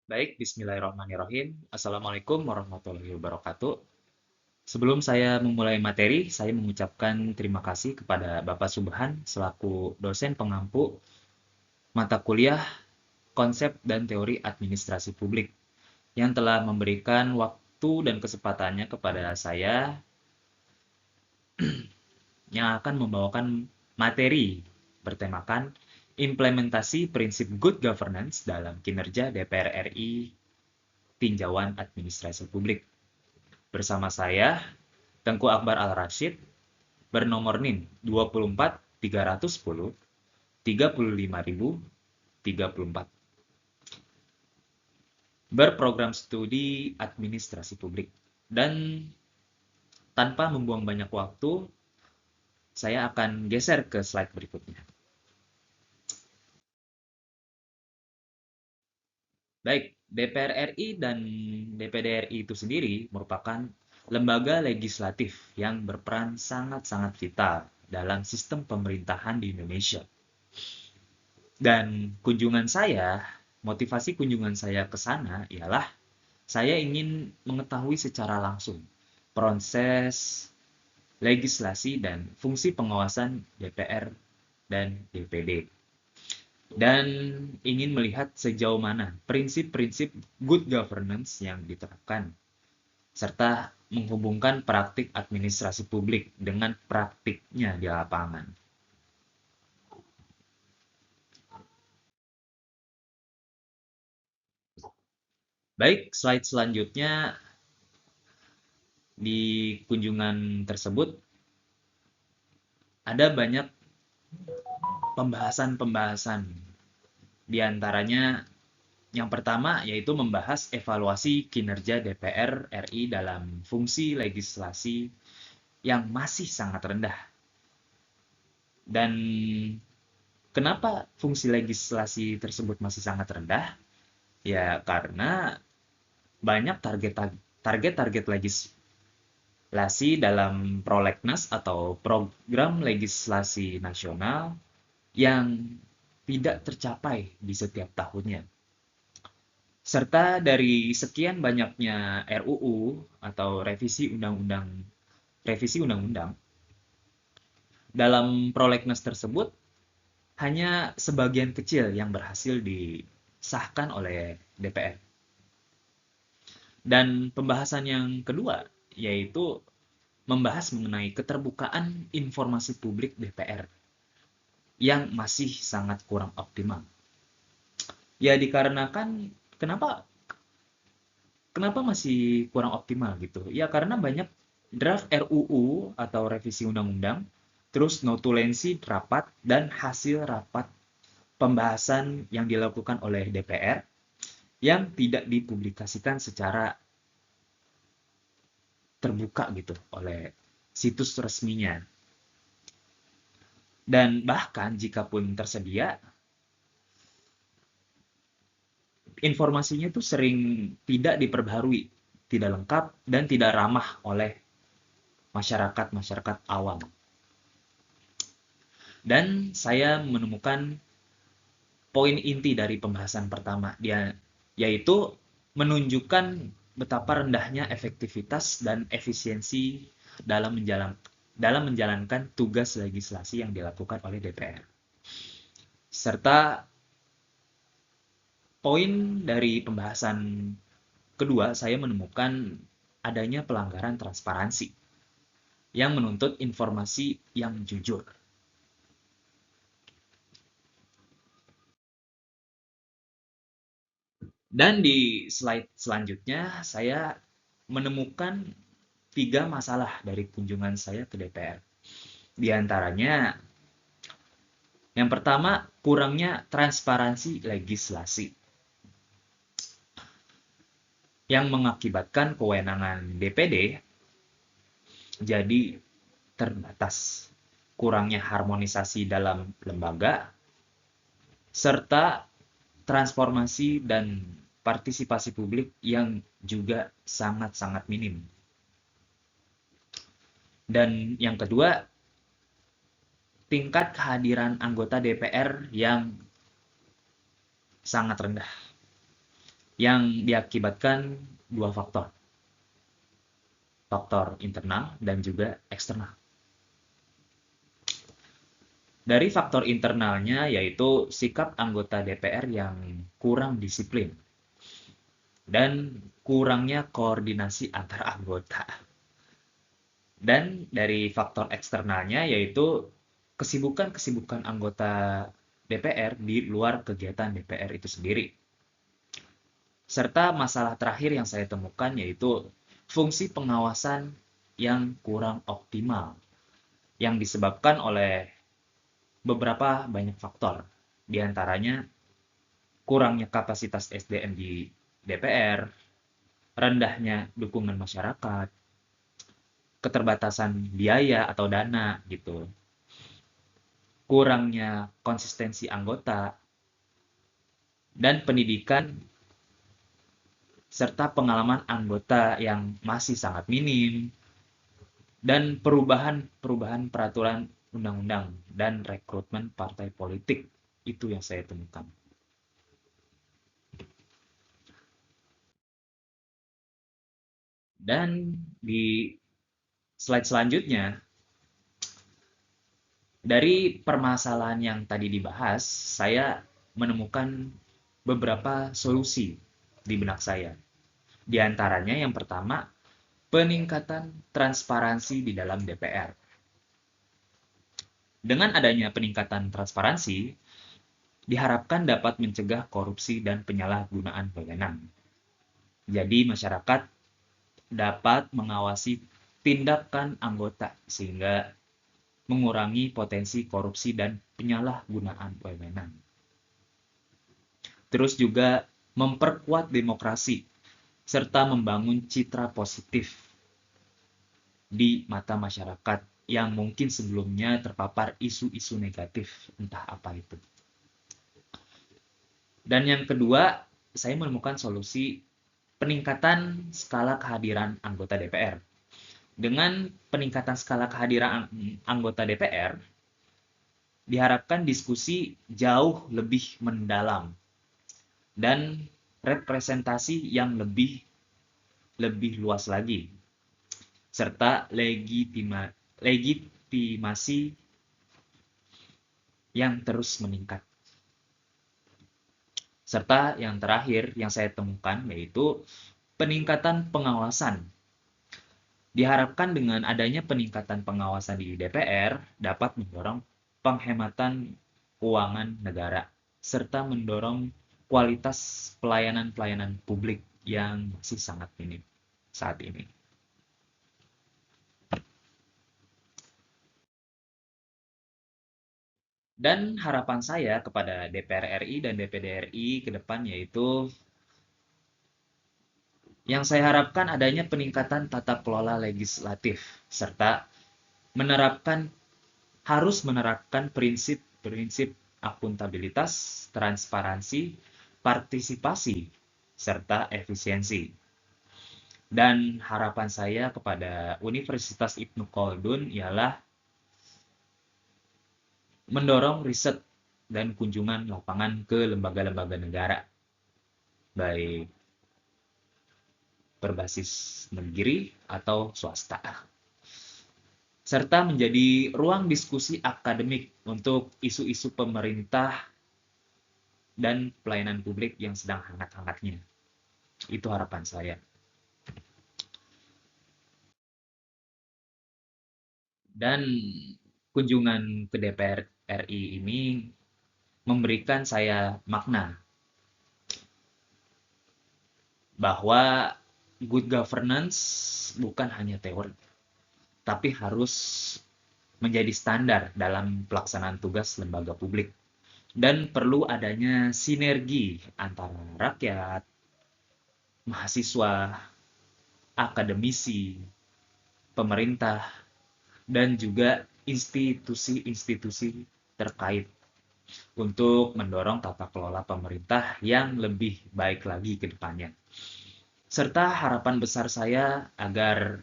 Baik, bismillahirrahmanirrahim. Assalamualaikum warahmatullahi wabarakatuh. Sebelum saya memulai materi, saya mengucapkan terima kasih kepada Bapak Subhan selaku dosen pengampu mata kuliah konsep dan teori administrasi publik yang telah memberikan waktu dan kesempatannya kepada saya yang akan membawakan materi bertemakan implementasi prinsip good governance dalam kinerja DPR RI tinjauan administrasi publik. Bersama saya, Tengku Akbar Al-Rashid, bernomor NIM 24 310 35034, berprogram studi administrasi publik. Dan tanpa membuang banyak waktu, saya akan geser ke slide berikutnya. Baik, DPR RI dan DPD RI itu sendiri merupakan lembaga legislatif yang berperan sangat-sangat vital dalam sistem pemerintahan di Indonesia. Dan motivasi kunjungan saya ke sana ialah saya ingin mengetahui secara langsung proses legislasi dan fungsi pengawasan DPR dan DPD. Dan ingin melihat sejauh mana prinsip-prinsip good governance yang diterapkan, serta menghubungkan praktik administrasi publik dengan praktiknya di lapangan. Baik, slide selanjutnya. Di kunjungan tersebut ada banyak pembahasan-pembahasan. Di antaranya yang pertama yaitu membahas evaluasi kinerja DPR RI dalam fungsi legislasi yang masih sangat rendah. Dan kenapa fungsi legislasi tersebut masih sangat rendah? Ya karena banyak target-target legislasi dalam prolegnas atau program legislasi nasional yang tidak tercapai di setiap tahunnya. Serta dari sekian banyaknya RUU atau revisi undang-undang, dalam prolegnas tersebut hanya sebagian kecil yang berhasil disahkan oleh DPR. Dan pembahasan yang kedua yaitu membahas mengenai keterbukaan informasi publik DPR yang masih sangat kurang optimal. Ya dikarenakan kenapa kenapa masih kurang optimal gitu? Ya karena banyak draft RUU atau revisi undang-undang, terus notulensi rapat dan hasil rapat pembahasan yang dilakukan oleh DPR yang tidak dipublikasikan secara terbuka gitu oleh situs resminya. Dan bahkan jika pun tersedia, informasinya tuh sering tidak diperbaharui, tidak lengkap, dan tidak ramah oleh masyarakat-masyarakat awam. Dan saya menemukan poin inti dari pembahasan pertama, yaitu menunjukkan betapa rendahnya efektivitas dan efisiensi dalam menjalankan tugas legislasi yang dilakukan oleh DPR. Serta poin dari pembahasan kedua, saya menemukan adanya pelanggaran transparansi yang menuntut informasi yang jujur. Dan di slide selanjutnya, saya menemukan 3 masalah dari kunjungan saya ke DPR. Di antaranya, yang pertama, kurangnya transparansi legislasi yang mengakibatkan kewenangan DPD jadi terbatas. Kurangnya harmonisasi dalam lembaga, serta transformasi dan partisipasi publik yang juga sangat-sangat minim. Dan yang kedua, tingkat kehadiran anggota DPR yang sangat rendah. yang diakibatkan dua faktor, faktor internal dan juga eksternal. Dari faktor internalnya yaitu sikap anggota DPR yang kurang disiplin dan kurangnya koordinasi antar anggota. Dan dari faktor eksternalnya yaitu kesibukan-kesibukan anggota DPR di luar kegiatan DPR itu sendiri. Serta masalah terakhir yang saya temukan yaitu fungsi pengawasan yang kurang optimal yang disebabkan oleh beberapa banyak faktor. Di antaranya kurangnya kapasitas SDM di DPR, rendahnya dukungan masyarakat, keterbatasan biaya atau dana gitu, kurangnya konsistensi anggota, dan pendidikan serta pengalaman anggota yang masih sangat minim, dan perubahan-perubahan peraturan undang-undang dan rekrutmen partai politik. Itu yang saya temukan. Dan di slide selanjutnya, dari permasalahan yang tadi dibahas, saya menemukan beberapa solusi di benak saya. Di antaranya yang pertama, peningkatan transparansi di dalam DPR. Dengan adanya peningkatan transparansi, diharapkan dapat mencegah korupsi dan penyalahgunaan wewenang. Jadi masyarakat dapat mengawasi tindakan anggota sehingga mengurangi potensi korupsi dan penyalahgunaan wewenang. Terus juga memperkuat demokrasi serta membangun citra positif di mata masyarakat yang mungkin sebelumnya terpapar isu-isu negatif, entah apa itu. Dan yang kedua, saya menemukan solusi peningkatan skala kehadiran anggota DPR. Dengan peningkatan skala kehadiran anggota DPR, diharapkan diskusi jauh lebih mendalam dan representasi yang lebih luas lagi, serta legitimasi yang terus meningkat. Serta yang terakhir yang saya temukan yaitu peningkatan pengawasan. Diharapkan dengan adanya peningkatan pengawasan di DPR dapat mendorong penghematan keuangan negara serta mendorong kualitas pelayanan-pelayanan publik yang masih sangat minim saat ini. Dan harapan saya kepada DPR RI dan DPD RI ke depan yaitu yang saya harapkan adanya peningkatan tata kelola legislatif serta menerapkan harus menerapkan prinsip-prinsip akuntabilitas, transparansi, partisipasi, serta efisiensi. Dan harapan saya kepada Universitas Ibnu Khaldun ialah mendorong riset dan kunjungan lapangan ke lembaga-lembaga negara, baik berbasis negeri atau swasta, serta menjadi ruang diskusi akademik untuk isu-isu pemerintah dan pelayanan publik yang sedang hangat-hangatnya. Itu harapan saya. Dan kunjungan ke DPR RI ini memberikan saya makna bahwa good governance bukan hanya teori, tapi harus menjadi standar dalam pelaksanaan tugas lembaga publik. Dan perlu adanya sinergi antara rakyat, mahasiswa, akademisi, pemerintah, dan juga institusi-institusi terkait untuk mendorong tata kelola pemerintah yang lebih baik lagi ke depannya. Serta harapan besar saya agar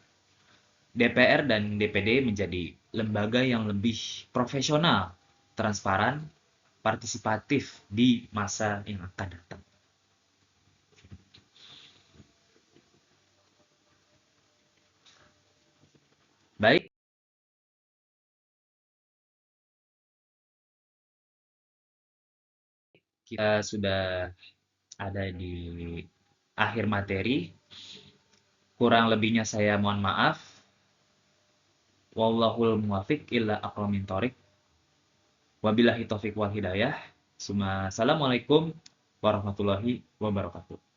DPR dan DPD menjadi lembaga yang lebih profesional, transparan, partisipatif di masa yang akan datang. kita sudah ada di akhir materi. Kurang lebihnya saya mohon maaf. Wallahul muwafiq illa aqwamit thoriq. Wabillahi taufiq wal hidayah. Assalamualaikum warahmatullahi wabarakatuh.